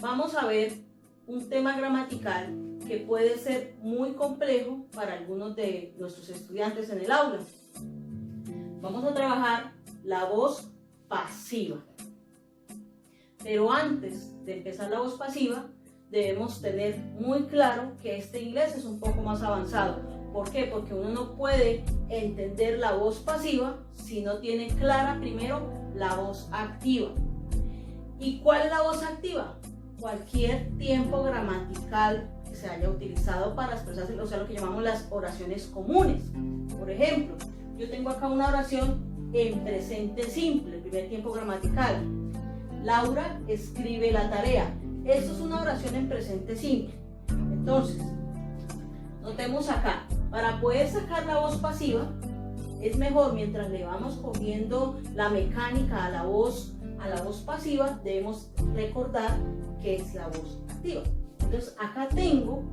vamos a ver un tema gramatical que puede ser muy complejo para algunos de nuestros estudiantes en el aula. Vamos a trabajar la voz pasiva. Pero antes de empezar la voz pasiva, debemos tener muy claro que este inglés es un poco más avanzado. ¿Por qué? Porque uno no puede entender la voz pasiva si no tiene clara primero la voz activa. ¿Y cuál es la voz activa? Cualquier tiempo gramatical que se haya utilizado para expresarse, o sea, lo que llamamos las oraciones comunes. Por ejemplo, yo tengo acá una oración en presente simple, primer tiempo gramatical. Laura escribe la tarea. Esto es una oración en presente simple. Entonces, notemos acá, para poder sacar la voz pasiva, es mejor mientras le vamos cogiendo la mecánica a la voz pasiva, debemos recordar que es la voz activa. Entonces, acá tengo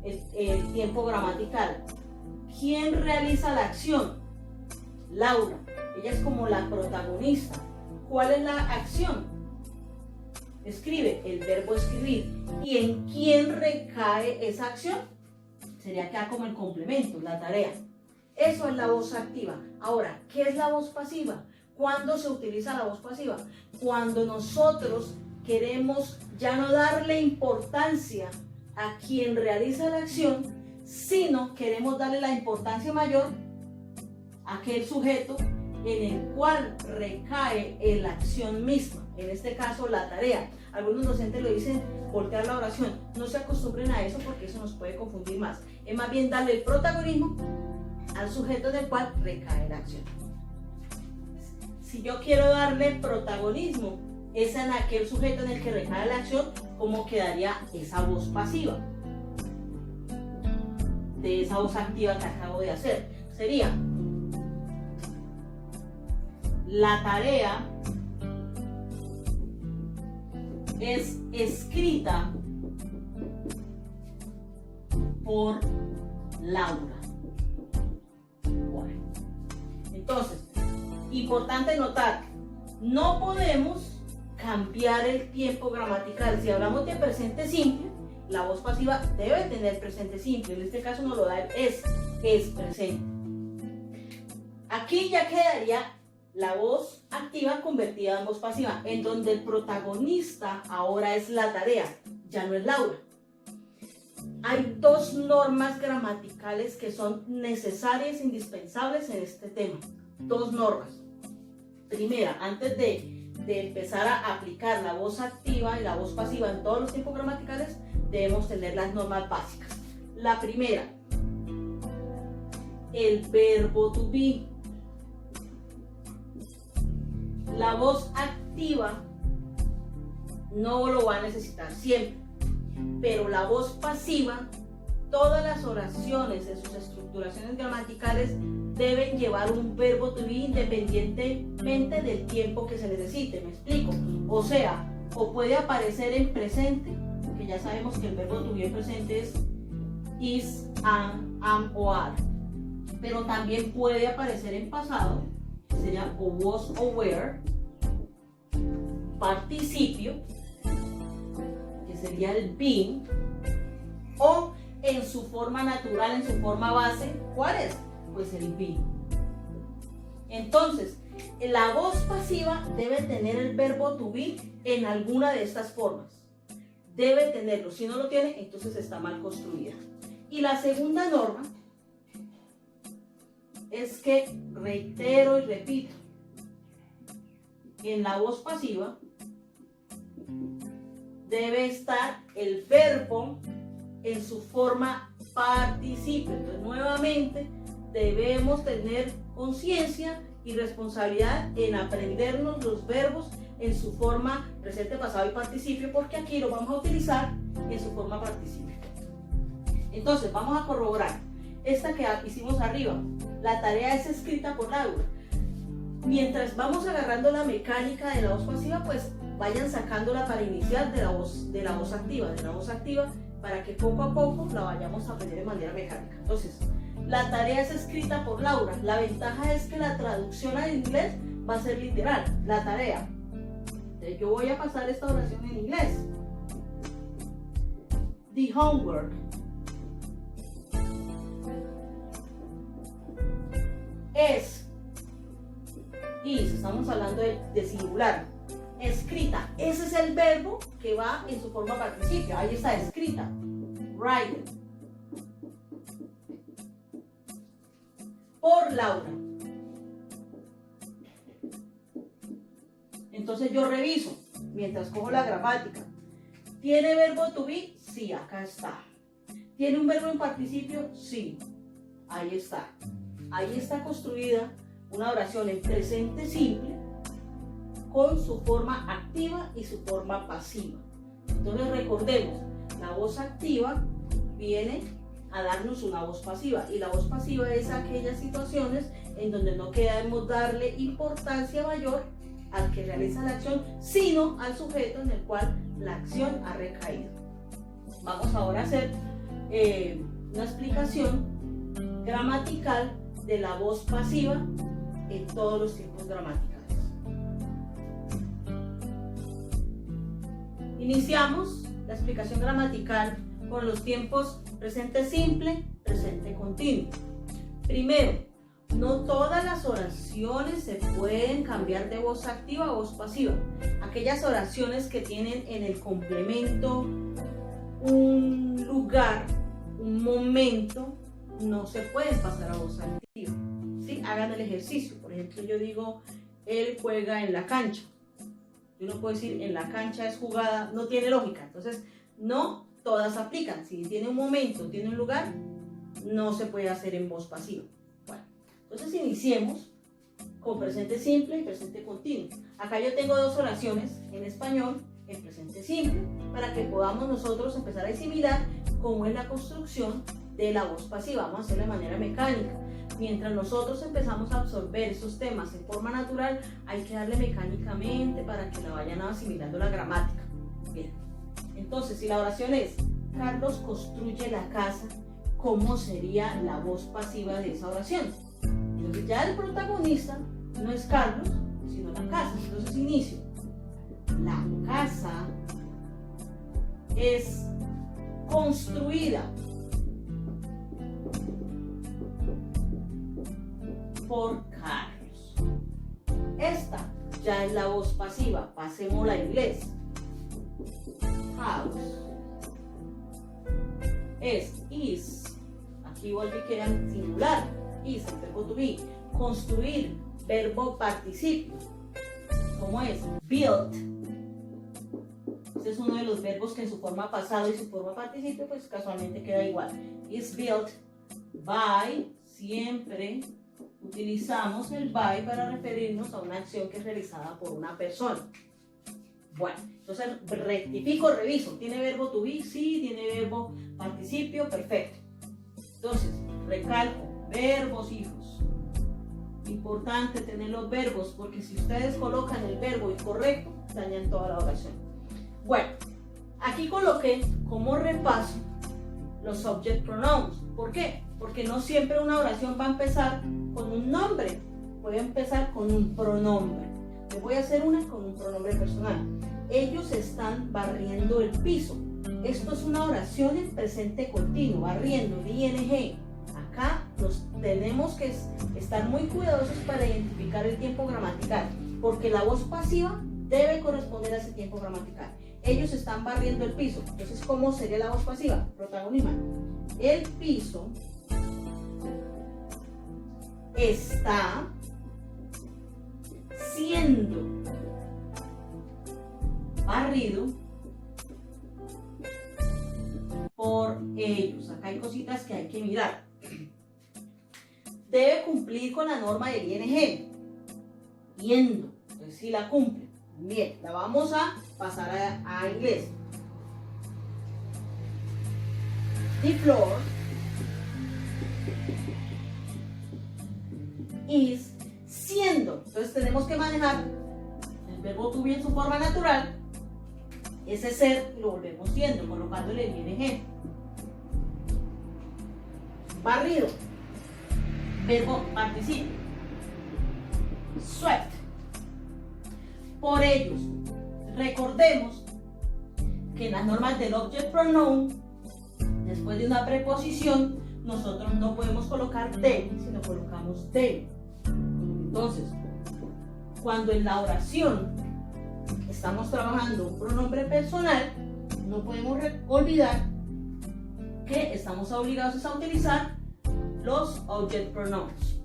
el tiempo gramatical. ¿Quién realiza la acción? Laura. Ella es como la protagonista. ¿Cuál es la acción? Escribe, el verbo escribir. ¿Y en quién recae esa acción? Sería acá como el complemento, la tarea. Eso es la voz activa. Ahora, ¿qué es la voz pasiva? ¿Cuándo se utiliza la voz pasiva? Cuando nosotros queremos ya no darle importancia a quien realiza la acción, sino queremos darle la importancia mayor a aquel sujeto en el cual recae la acción misma, en este caso la tarea. Algunos docentes lo dicen voltear la oración. No se acostumbren a eso porque eso nos puede confundir más. Es más bien darle el protagonismo al sujeto del cual recae la acción. Si yo quiero darle protagonismo es en aquel sujeto en el que recae la acción, ¿cómo quedaría esa voz pasiva? De esa voz activa que acabo de hacer. Sería: la tarea es escrita por Laura. Bueno, entonces, importante notar, no podemos cambiar el tiempo gramatical. Si hablamos de presente simple, la voz pasiva debe tener presente simple. En este caso nos lo da el es presente. Aquí ya quedaría la voz activa convertida en voz pasiva, en donde el protagonista ahora es la tarea, ya no es Laura. Hay dos normas gramaticales que son necesarias e indispensables en este tema. Dos normas. Primera, antes de empezar a aplicar la voz activa y la voz pasiva en todos los tiempos gramaticales, debemos tener las normas básicas. La primera, el verbo to be. La voz activa no lo va a necesitar siempre, pero la voz pasiva, todas las oraciones en sus estructuraciones gramaticales deben llevar un verbo to be independientemente del tiempo que se necesite. ¿Me explico? O sea, o puede aparecer en presente, que ya sabemos que el verbo to be en presente es is, am o are, pero también puede aparecer en pasado, que sería o was o were, participio, que sería el been, o en su forma natural, en su forma base, ¿cuál es? Pues el been. Entonces, la voz pasiva debe tener el verbo to be en alguna de estas formas. Debe tenerlo. Si no lo tiene, entonces está mal construida. Y la segunda norma es que, reitero y repito, en la voz pasiva debe estar el verbo en su forma participio. Entonces, nuevamente, debemos tener conciencia y responsabilidad en aprendernos los verbos en su forma presente, pasado y participio, porque aquí lo vamos a utilizar en su forma participio. Entonces, vamos a corroborar esta que hicimos arriba. La tarea es escrita por Laura. Mientras vamos agarrando la mecánica de la voz pasiva, pues vayan sacándola para iniciar de la voz activa, para que poco a poco la vayamos a aprender de manera mecánica. Entonces, la tarea es escrita por Laura. La ventaja es que la traducción al inglés va a ser literal, la tarea. Entonces, yo voy a pasar esta oración en inglés. the homework. Estamos hablando de singular. Escrita, ese es el verbo que va en su forma participio. Ahí está, escrita. Write. Por Laura. Entonces yo reviso mientras cojo la gramática. ¿Tiene verbo to be? Sí, acá está. ¿Tiene un verbo en participio? Sí, ahí está. Ahí está construida una oración en presente simple con su forma activa y su forma pasiva. Entonces recordemos, la voz activa viene a darnos una voz pasiva, y la voz pasiva es aquellas situaciones en donde no queremos darle importancia mayor al que realiza la acción, sino al sujeto en el cual la acción ha recaído. Vamos ahora a hacer una explicación gramatical de la voz pasiva en todos los tiempos gramaticales. Iniciamos la explicación gramatical con los tiempos presente simple, presente continuo. Primero, no todas las oraciones se pueden cambiar de voz activa a voz pasiva. Aquellas oraciones que tienen en el complemento un lugar, un momento, no se pueden pasar a voz activa. ¿Sí? Hagan el ejercicio. Por ejemplo, yo digo, él juega en la cancha. Yo no puedo decir, en la cancha es jugada, no tiene lógica. Entonces, no todas aplican. Si tiene un momento, tiene un lugar, no se puede hacer en voz pasiva. Bueno, entonces iniciemos con presente simple y presente continuo. Acá yo tengo dos oraciones en español en presente simple para que podamos nosotros empezar a asimilar cómo es la construcción de la voz pasiva. Vamos a hacerlo de manera mecánica. Mientras nosotros empezamos a absorber esos temas en forma natural, hay que darle mecánicamente para que la vayan asimilando la gramática. Bien. Entonces, si la oración es Carlos construye la casa, ¿cómo sería la voz pasiva de esa oración? Entonces ya el protagonista no es Carlos, sino la casa. Entonces inicio. La casa es construida por Carlos. Esta ya es la voz pasiva. Pasémosla a inglés. House is. Aquí vuelve que era singular. Is, el verbo to be. Construir, verbo participio. ¿Cómo es? Built. Este es uno de los verbos que en su forma pasado y su forma participio pues casualmente queda igual. Is built by. Siempre utilizamos el by para referirnos a una acción que es realizada por una persona. Bueno, entonces rectifico, reviso. ¿Tiene verbo to be? Sí. ¿Tiene verbo participio? Perfecto. Entonces, recalco, verbos, hijos. Importante tener los verbos, porque si ustedes colocan el verbo incorrecto, dañan toda la oración. Bueno, aquí coloqué como repaso los subject pronouns. ¿Por qué? Porque no siempre una oración va a empezar con un nombre, puede empezar con un pronombre. Yo voy a hacer una con un pronombre personal. Ellos están barriendo el piso. Esto es una oración en presente continuo, barriendo, ing. Acá tenemos que estar muy cuidadosos para identificar el tiempo gramatical, porque la voz pasiva debe corresponder a ese tiempo gramatical. Ellos están barriendo el piso. Entonces, ¿cómo sería la voz pasiva? Protagonista. El piso está siendo barrido por ellos. Acá hay cositas que hay que mirar. Debe cumplir con la norma del ing. Yendo. Entonces, si la cumple. Bien, la vamos a pasar a inglés. The floor is siendo. Entonces tenemos que manejar el verbo to be en su forma natural. Ese ser lo volvemos siendo, colocándole el ing. Barrido. Verbo participio. Swept. Por ellos. Recordemos que en las normas del object pronoun después de una preposición, nosotros no podemos colocar them, sino colocamos they. Entonces, cuando en la oración estamos trabajando un pronombre personal, no podemos olvidar que estamos obligados a utilizar los object pronouns.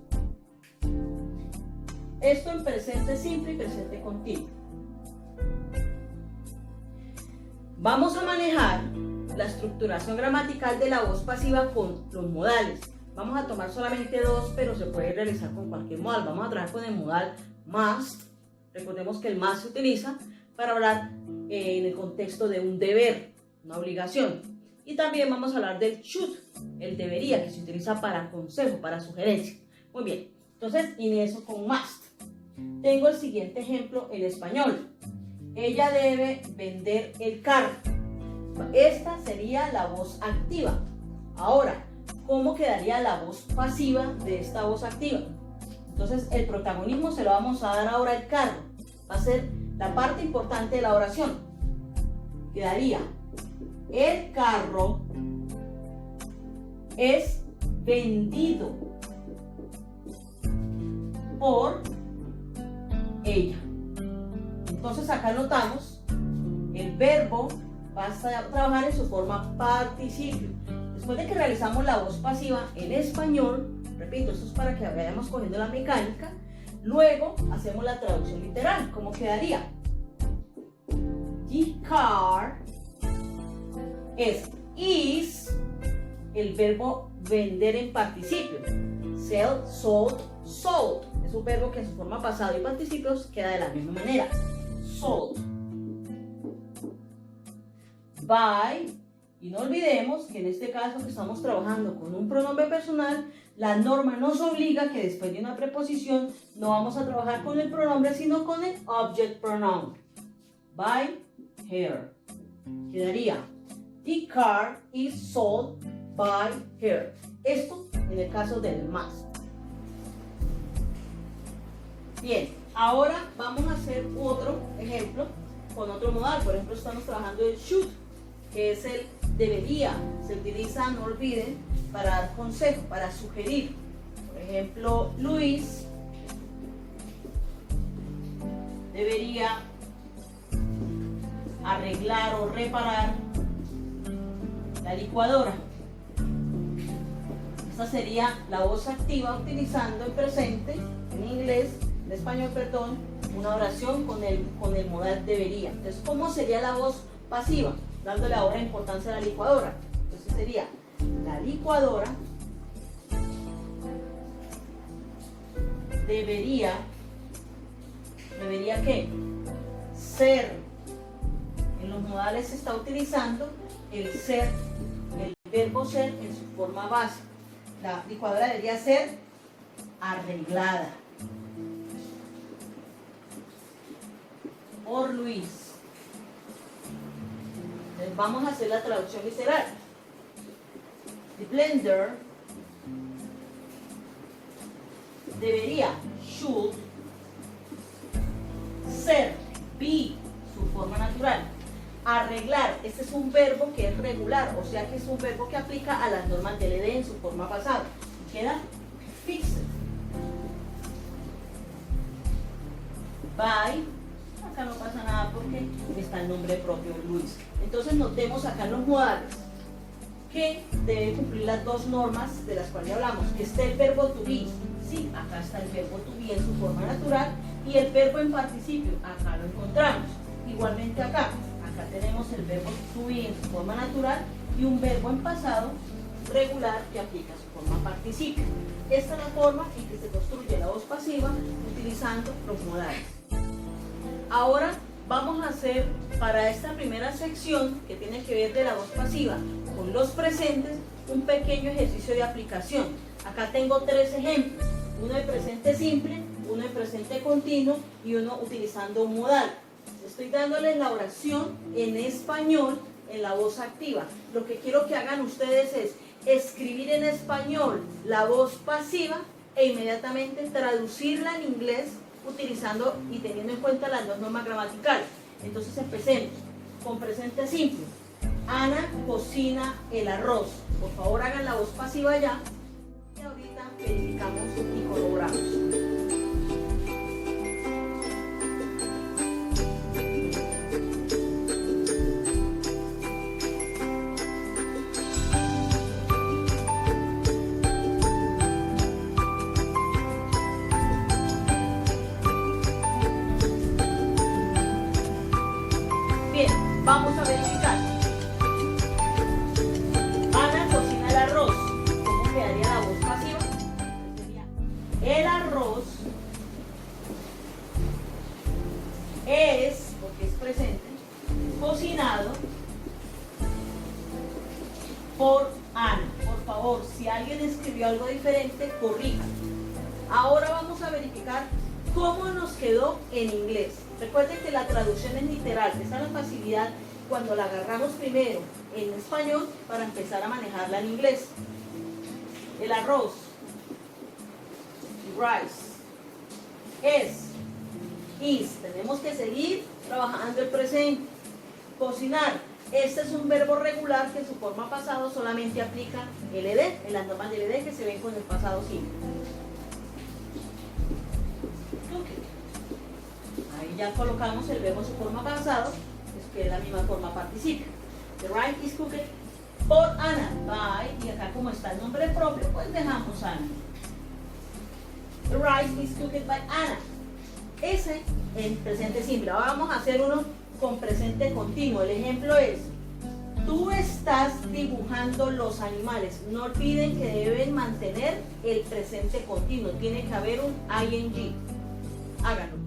Esto en presente simple y presente continuo. Vamos a manejar la estructuración gramatical de la voz pasiva con los modales. Vamos a tomar solamente dos, pero se puede realizar con cualquier modal. Vamos a trabajar con el modal must. Recordemos que el must se utiliza para hablar en el contexto de un deber, una obligación. Y también vamos a hablar del should, el debería, que se utiliza para consejo, para sugerencia. Muy bien, entonces inicio con must. Tengo el siguiente ejemplo en español. Ella debe vender el carro. Esta sería la voz activa. Ahora, ¿cómo quedaría la voz pasiva de esta voz activa? Entonces, el protagonismo se lo vamos a dar ahora al carro. Va a ser la parte importante de la oración. Quedaría: el carro es vendido por ella. Entonces acá notamos el verbo va a trabajar en su forma participio. Después de que realizamos la voz pasiva en español, repito, esto es para que vayamos cogiendo la mecánica, luego hacemos la traducción literal. ¿Cómo quedaría? The car is el verbo vender en participio. Sell, sold, sold. Es un verbo que en su forma pasado y participios queda de la misma manera. Sold. By, y no olvidemos que en este caso que estamos trabajando con un pronombre personal, la norma nos obliga que después de una preposición no vamos a trabajar con el pronombre sino con el object pronoun. By her. Quedaría: the car is sold by her. Esto en el caso del must. Bien, ahora vamos a hacer otro ejemplo con otro modal. Por ejemplo, estamos trabajando el should, que es el debería. Se utiliza, no olviden, para dar consejo, para sugerir. Por ejemplo, Luis debería arreglar o reparar la licuadora. Esta sería la voz activa utilizando el presente, en inglés, en español, perdón, una oración con el modal debería. Entonces, ¿cómo sería la voz pasiva? Dándole ahora importancia a la licuadora. Entonces sería: la licuadora debería ¿qué? Ser. En los modales se está utilizando el ser, el verbo ser en su forma base. La licuadora debería ser arreglada por Luis. Entonces vamos a hacer la traducción literal. The blender debería, should, ser, be, su forma natural. Arreglar, este es un verbo que es regular, o sea que es un verbo que aplica a las normas del ED en su forma pasada. Queda fixed. By, acá no pasa nada porque está el nombre propio, Luis. Entonces notemos acá en los modales que debe cumplir las dos normas de las cuales hablamos, que esté el verbo to be. Sí, acá está el verbo to be en su forma natural y el verbo en participio, acá lo encontramos. Igualmente acá tenemos el verbo to be en su forma natural y un verbo en pasado regular que aplica su forma participio. Esta es la forma en que se construye la voz pasiva utilizando los modales. Ahora vamos a hacer para esta primera sección que tiene que ver de la voz pasiva con los presentes un pequeño ejercicio de aplicación. Acá tengo tres ejemplos, uno de presente simple, uno de presente continuo y uno utilizando un modal. Estoy dándoles la oración en español en la voz activa. Lo que quiero que hagan ustedes es escribir en español la voz pasiva e inmediatamente traducirla en inglés utilizando y teniendo en cuenta las dos normas gramaticales. Entonces empecemos con presente simple. Ana cocina el arroz. Por favor, hagan la voz pasiva ya. Y ahorita verificamos y corroboramos. Bien, vamos a verificar. Ana cocina el arroz. ¿Cómo quedaría la voz pasiva? El arroz es, porque es presente, cocinado por Ana. Por favor, si alguien escribió algo diferente, corrija. Ahora vamos a verificar cómo nos quedó en inglés. Recuerden que la traducción es literal. Esa es la facilidad cuando la agarramos primero en español para empezar a manejarla en inglés. El arroz, rice, is. Tenemos que seguir trabajando el presente. Cocinar. Este es un verbo regular que en su forma pasado solamente aplica el ed, en las normas del ed que se ven con el pasado simple. Ahí ya colocamos el verbo en su forma pasado, que es la misma forma participio. The rice is cooked por Ana. By, y acá como está el nombre propio, pues dejamos Ana. The rice is cooked by Ana. Ese en presente simple. Ahora vamos a hacer uno con presente continuo. El ejemplo es: tú estás dibujando los animales. No olviden que deben mantener el presente continuo. Tiene que haber un ing. Háganlo.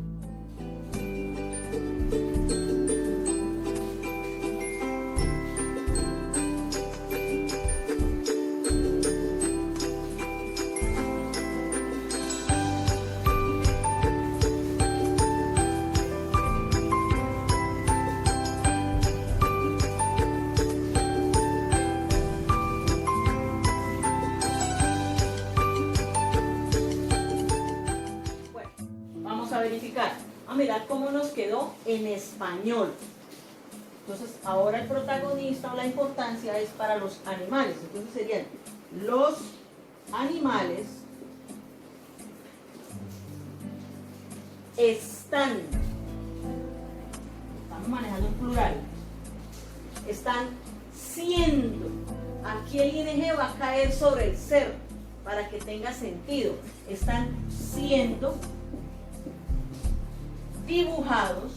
Verificar, a mirar cómo nos quedó en español. Entonces ahora el protagonista o la importancia es para los animales. Entonces serían: los animales están, estamos manejando un plural, están siendo. Aquí el ing va a caer sobre el ser para que tenga sentido. Están siendo dibujados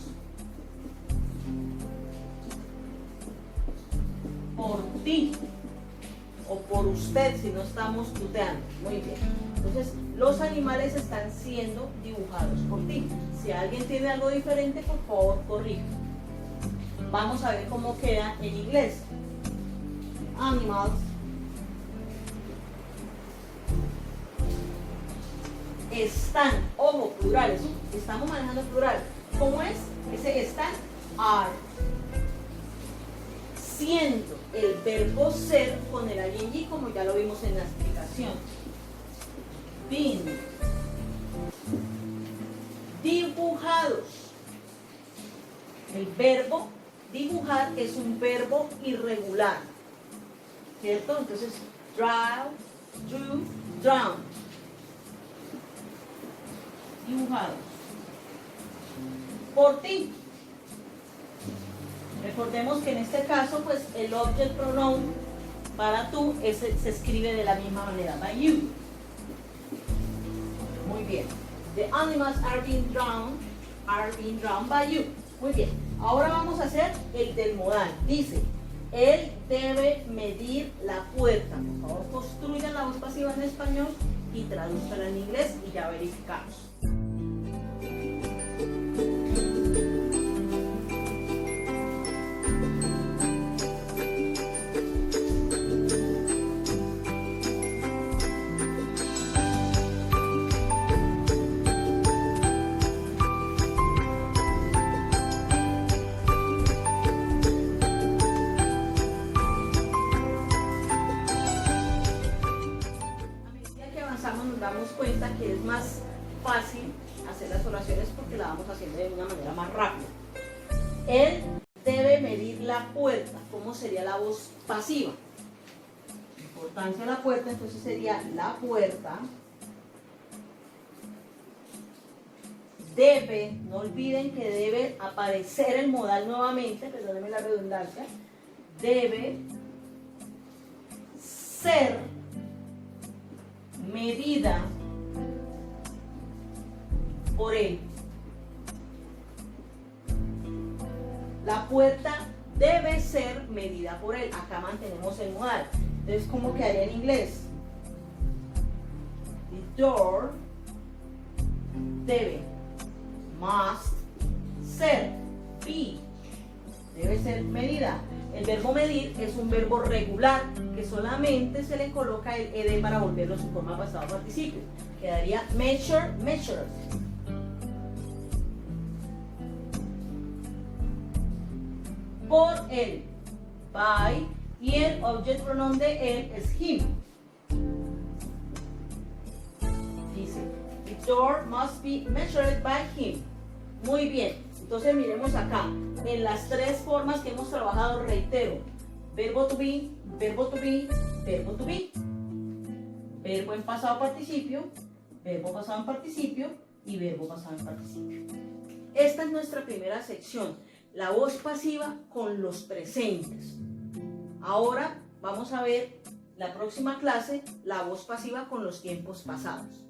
por ti o por usted si no estamos tuteando. Muy bien. Entonces, los animales están siendo dibujados por ti. Si alguien tiene algo diferente, por favor, corrija. Vamos a ver cómo queda en inglés. Animals están, ojo, plurales, estamos manejando plural. ¿Cómo es? Ese están, are. Siendo el verbo ser con el ing, como ya lo vimos en la explicación. Being. Dibujados. El verbo dibujar es un verbo irregular, ¿cierto? Entonces, draw, drew, drown. Dibujados por ti. Recordemos que en este caso, pues el object pronoun para tú se escribe de la misma manera, by you. Muy bien. The animals are being drowned by you. Muy bien. Ahora vamos a hacer el del modal. Dice: él debe medir la puerta. Por favor, construyan la voz pasiva en español y tradúzcanla en inglés y ya verificamos. Nos damos cuenta que es más fácil hacer las oraciones porque la vamos haciendo de una manera más rápida. Él debe medir la puerta. ¿Cómo sería la voz pasiva. Importancia de la puerta, entonces sería la puerta debe, no olviden que debe aparecer el modal nuevamente, perdónenme la redundancia, debe ser medida por él. La puerta debe ser medida por él. Acá mantenemos el modal. Entonces, ¿cómo quedaría en inglés? The door debe, must, ser, be, debe ser medida. El verbo medir es un verbo regular que solamente se le coloca el ed para volverlo a su forma pasado participio. Quedaría measure, measured. Por él, by, y el object pronoun de él es him. Dice, the door must be measured by him. Muy bien, entonces miremos acá, en las tres formas que hemos trabajado, reitero, verbo to be, verbo to be, verbo to be, verbo en pasado participio, verbo pasado en participio y verbo pasado en participio. Esta es nuestra primera sección, la voz pasiva con los presentes. Ahora vamos a ver la próxima clase, la voz pasiva con los tiempos pasados.